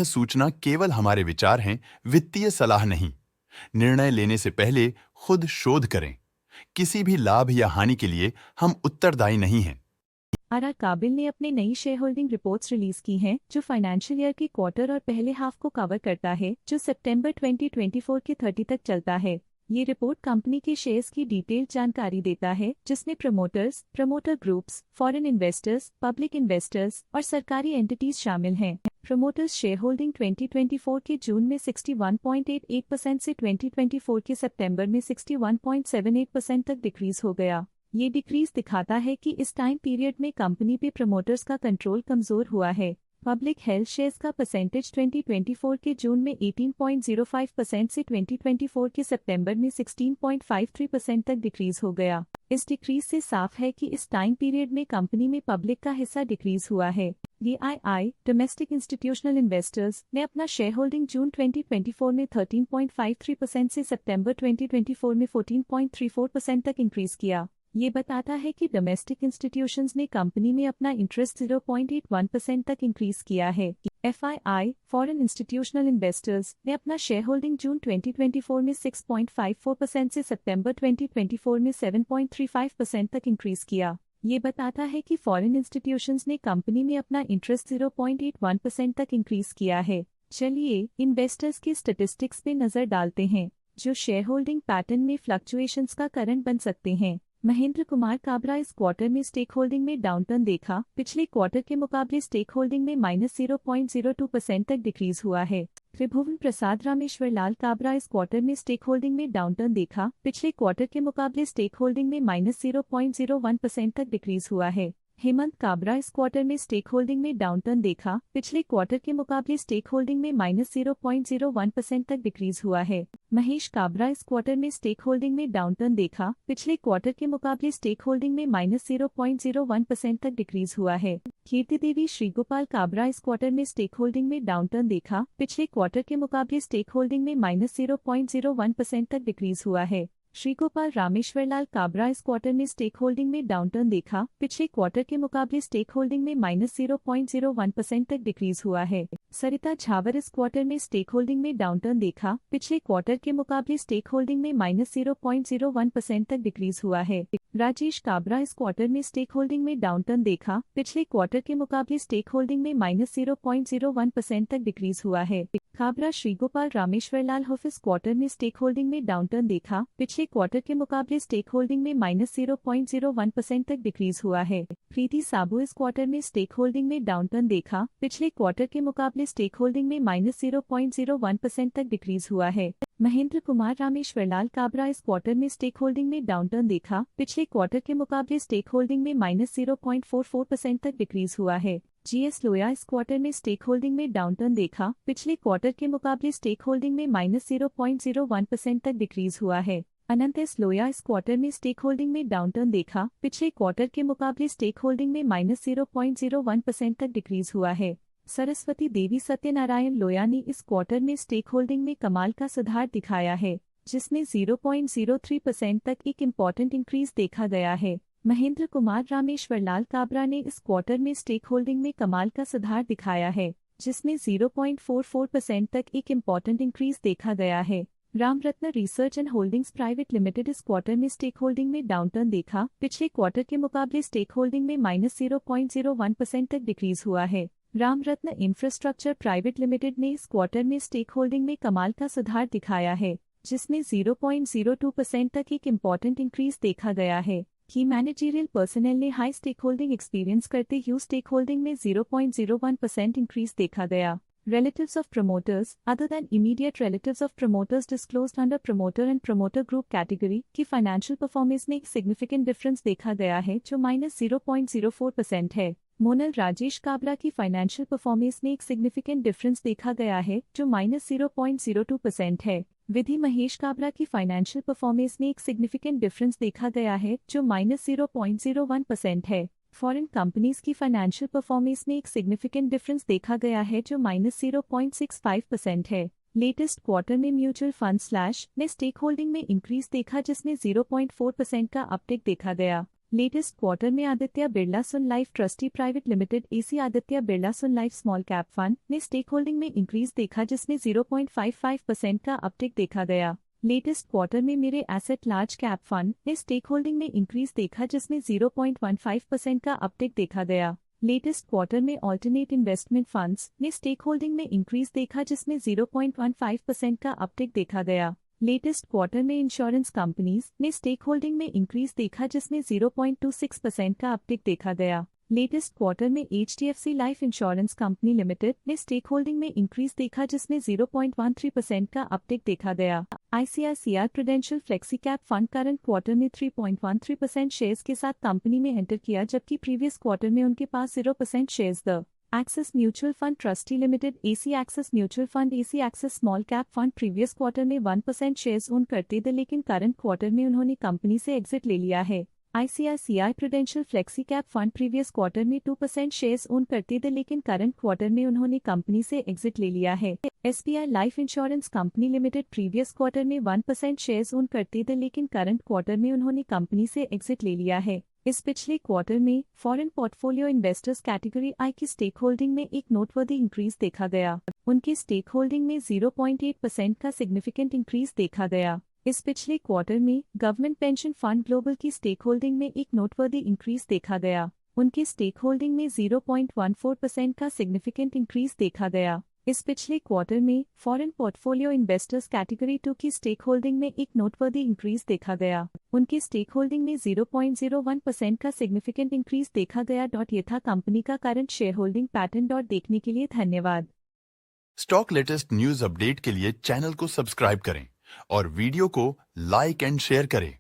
सूचना केवल हमारे विचार हैं, वित्तीय सलाह नहीं। निर्णय लेने से पहले खुद शोध करें। किसी भी लाभ या हानि के लिए हम उत्तरदायी नहीं हैं। आर काबिल ने अपने नई शेयर होल्डिंग रिपोर्ट्स रिलीज की हैं, जो फाइनेंशियल ईयर के क्वार्टर और पहले हाफ को कवर करता है, जो सितंबर 2024 के 30 तक चलता है। ये रिपोर्ट कंपनी के शेयर्स की डिटेल्ड जानकारी देता है, जिसमें promoters, promoter groups, foreign investors, public investors और सरकारी एंटिटीज शामिल हैं। प्रमोटर्स शेयर होल्डिंग 2024 के जून में 61.88% से 2024 के सितंबर में 61.78% तक डिक्रीज हो गया। ये डिक्रीज दिखाता है कि इस टाइम पीरियड में कंपनी पे प्रमोटर्स का कंट्रोल कमजोर हुआ है। पब्लिक हेल्थ शेयर्स का परसेंटेज 2024 के जून में 18.05% से 2024 के सितंबर में 16.53% तक डिक्रीज हो गया। इस डिक्रीज से साफ है कि इस टाइम पीरियड में कंपनी में पब्लिक का हिस्सा डिक्रीज हुआ है। DII डोमेस्टिक इंस्टीट्यूशनल इन्वेस्टर्स ने अपना शेयर होल्डिंग जून 2024 में 13.53% से सितंबर 2024 में 14.34% तक इंक्रीज किया। ये बताता है कि डोमेस्टिक इंस्टीट्यूशंस ने कंपनी में अपना इंटरेस्ट 0.81% तक इंक्रीज किया है। FII फॉरेन इंस्टीट्यूशनल इन्वेस्टर्स ने अपना शेयर होल्डिंग जून 2024 में 6.54% से सितंबर 2024 में 7.35% तक इंक्रीज किया। ये बताता है कि फॉरेन इंस्टीट्यूशंस ने कंपनी में अपना इंटरेस्ट 0.81% तक इंक्रीज किया है। चलिए इन्वेस्टर्स के स्टैटिस्टिक्स पे नजर डालते हैं, जो शेयर होल्डिंग पैटर्न में फ्लक्चुएशंस का कारण बन सकते हैं। महेंद्र कुमार काबरा इस क्वार्टर में स्टेक होल्डिंग में डाउनटर्न देखा। पिछले क्वार्टर के मुकाबले स्टेक होल्डिंग में -0.02% तक डिक्रीज हुआ है। त्रिभुवन प्रसाद रामेश्वर लाल काबरा इस क्वार्टर में स्टेक होल्डिंग में डाउनटर्न देखा। पिछले क्वार्टर के मुकाबले स्टेक होल्डिंग में -0.01% तक डिक्रीज हुआ है। हेमंत काबरा इस क्वार्टर में स्टेक होल्डिंग में डाउनटर्न देखा। पिछले क्वार्टर के मुकाबले स्टेक होल्डिंग में -0.01% तक डिक्रीज हुआ है। महेश काबरा इस क्वार्टर में स्टेक होल्डिंग में डाउनटर्न देखा। पिछले क्वार्टर के मुकाबले स्टेक होल्डिंग में -0.01% तक डिक्रीज हुआ है। कीर्ति देवी श्रीगोपाल काबरा इस क्वार्टर में स्टेक होल्डिंग में डाउनटर्न देखा। पिछले क्वार्टर के मुकाबले स्टेक होल्डिंग में -0.01% तक डिक्रीज हुआ है। श्रीगोपाल रामेश्वर लाल काबरा इस क्वार्टर में स्टेक होल्डिंग में डाउनटर्न देखा। पिछले क्वार्टर के मुकाबले स्टेक होल्डिंग में -0.01% तक डिक्रीज हुआ है। सरिता झावर इस क्वार्टर में स्टेक होल्डिंग में डाउनटर्न देखा। पिछले क्वार्टर के मुकाबले स्टेक होल्डिंग में -0.01% तक डिक्रीज हुआ है। राजेश काबरा इस क्वार्टर में स्टेक होल्डिंग में डाउनटर्न देखा। पिछले क्वार्टर के मुकाबले स्टेक होल्डिंग में -0.01% तक डिक्रीज हुआ है। काबरा श्रीगोपाल रामेश्वर लाल हुफ इस क्वार्टर में स्टेक होल्डिंग में डाउनटर्न देखा। पिछले क्वार्टर के मुकाबले स्टेक होल्डिंग में -0.01% तक डिक्रीज हुआ है। प्रीति साबू इस क्वार्टर में स्टेक होल्डिंग में डाउनटर्न देखा। पिछले क्वार्टर के मुकाबले स्टेक होल्डिंग में -0.01% तक डिक्रीज हुआ है। महेंद्र कुमार रामेश्वर लाल काबरा इस क्वार्टर में स्टेक होल्डिंग में डाउनटर्न देखा। पिछले क्वार्टर के मुकाबले स्टेक होल्डिंग में -0.44% तक डिक्रीज हुआ है। GS लोया इस क्वार्टर में स्टेक होल्डिंग में डाउनटर्न देखा। पिछले क्वार्टर के मुकाबले स्टेक होल्डिंग में -0.01% तक डिक्रीज हुआ है। अनंत एस लोया इस क्वार्टर में स्टेक होल्डिंग में डाउनटर्न देखा। पिछले क्वार्टर के मुकाबले स्टेक होल्डिंग में -0.01% तक डिक्रीज हुआ है। सरस्वती देवी सत्यनारायण लोया ने इस क्वार्टर में स्टेक होल्डिंग में कमाल का सुधार दिखाया है, जिसमें 0.03% तक एक इम्पॉर्टेंट इंक्रीज देखा गया है। महेंद्र कुमार रामेश्वर लाल काबरा ने इस क्वार्टर में स्टेक होल्डिंग में कमाल का सुधार दिखाया है, जिसमें 0.44% तक एक इम्पॉर्टेंट इंक्रीज देखा गया है। Ramratna research and holdings private limited इस क्वार्टर में स्टेक होल्डिंग में डाउनटर्न देखा। पिछले क्वार्टर के मुकाबले स्टेक होल्डिंग में -0.01% तक डिक्रीज हुआ है। रामरत्न इंफ्रास्ट्रक्चर प्राइवेट लिमिटेड ने इस क्वार्टर में स्टेक होल्डिंग में कमाल का सुधार दिखाया है, जिसमें 0.02% तक एक इम्पॉर्टेंट इंक्रीज देखा गया है। की मैनेजरियल पर्सनल ने हाई स्टेक होल्डिंग एक्सपीरियंस करते हुए स्टेक होल्डिंग में 0.01% इंक्रीज देखा गया। Relatives of promoters other than immediate relatives of promoters disclosed under promoter and promoter group category की फाइनेंशियल परफॉर्मेंस में एक सिग्निफिकेंट डिफरेंस देखा गया है, जो -0.04% है। मोनल राजेश काबरा की फाइनेंशियल परफॉर्मेंस में एक सिग्निफिकेंट डिफरेंस देखा गया है, जो -0.02% है। विधि महेश काबरा की फाइनेंशियल परफॉर्मेंस में एक सिग्निफिकेंट डिफरेंस देखा गया है, जो -0.01% है। फॉरेन कंपनीज की फाइनेंशियल परफॉर्मेंस में एक सिग्निफिकेंट डिफरेंस देखा गया है, जो -0.65% है। लेटेस्ट क्वार्टर में म्यूचुअल फंड स्लैश ने स्टेक होल्डिंग में इंक्रीज देखा, जिसमें 0.4% का अपटिक देखा गया। लेटेस्ट क्वार्टर में Aditya Birla Sun Life trustee private limited एसी Aditya Birla Sun Life small cap fund ने स्टेक होल्डिंग में इंक्रीज देखा, जिसमें 0.55% का अपटिक देखा गया। लेटेस्ट क्वार्टर में मेरे एसेट लार्ज कैप फंड ने स्टेक होल्डिंग में इंक्रीज देखा, जिसमें 0.15% का अपटिक देखा गया। लेटेस्ट क्वार्टर में ऑल्टरनेट इन्वेस्टमेंट फंड्स ने स्टेक होल्डिंग में इंक्रीज देखा, जिसमें 0.15% का अपटिक देखा गया। लेटेस्ट क्वार्टर में इंश्योरेंस कंपनीज ने स्टेक होल्डिंग में इंक्रीज देखा, जिसमें 0.26% का अपटिक देखा गया। लेटेस्ट क्वार्टर में HDFC life insurance company limited ने स्टेक होल्डिंग में इंक्रीज देखा, जिसमें 0.13% का अपटिक देखा गया। ICICI prudential flexi cap fund current quarter में 3.13% शेयर्स के साथ कंपनी में एंटर किया, जबकि प्रीवियस क्वार्टर में उनके पास 0% shares the axis mutual fund trustee limited AC axis mutual fund AC axis small cap fund previous quarter में 1% शेयर्स ओन करते थे, लेकिन करंट क्वार्टर में उन्होंने कंपनी से एग्जिट ले लिया है। ICICI prudential flexi cap fund previous quarter में 2% शेयर्स ओन करते थे, लेकिन करंट क्वार्टर में उन्होंने कंपनी से एग्जिट ले लिया है। SBI life insurance company limited previous quarter में 1% शेयर्स ओन करते थे, लेकिन करंट क्वार्टर में उन्होंने कंपनी से एग्जिट ले लिया है। इस पिछले क्वार्टर में foreign portfolio investors category I की स्टेक होल्डिंग में एक नोटवर्दी इंक्रीज देखा गया। उनकी स्टेक होल्डिंग में 0.8% का सिग्निफिकेंट इंक्रीज देखा गया। इस पिछले क्वार्टर में गवर्नमेंट पेंशन फंड ग्लोबल की स्टेक होल्डिंग में एक नोटवर्दी इंक्रीज देखा गया। उनकी स्टेक होल्डिंग में 0.14% का सिग्निफिकेंट इंक्रीज देखा गया। इस पिछले क्वार्टर में फॉरेन पोर्टफोलियो इन्वेस्टर्स कैटेगरी 2 की स्टेक होल्डिंग में एक नोटवर्दी इंक्रीज देखा गया। उनकी स्टेक होल्डिंग में 0.01% का सिग्निफिकेंट इंक्रीज देखा गया। ये था कंपनी का करंट शेयर होल्डिंग पैटर्न। देखने के लिए धन्यवाद। स्टॉक लेटेस्ट न्यूज अपडेट के लिए चैनल को सब्सक्राइब करें और वीडियो को लाइक एंड शेयर करें।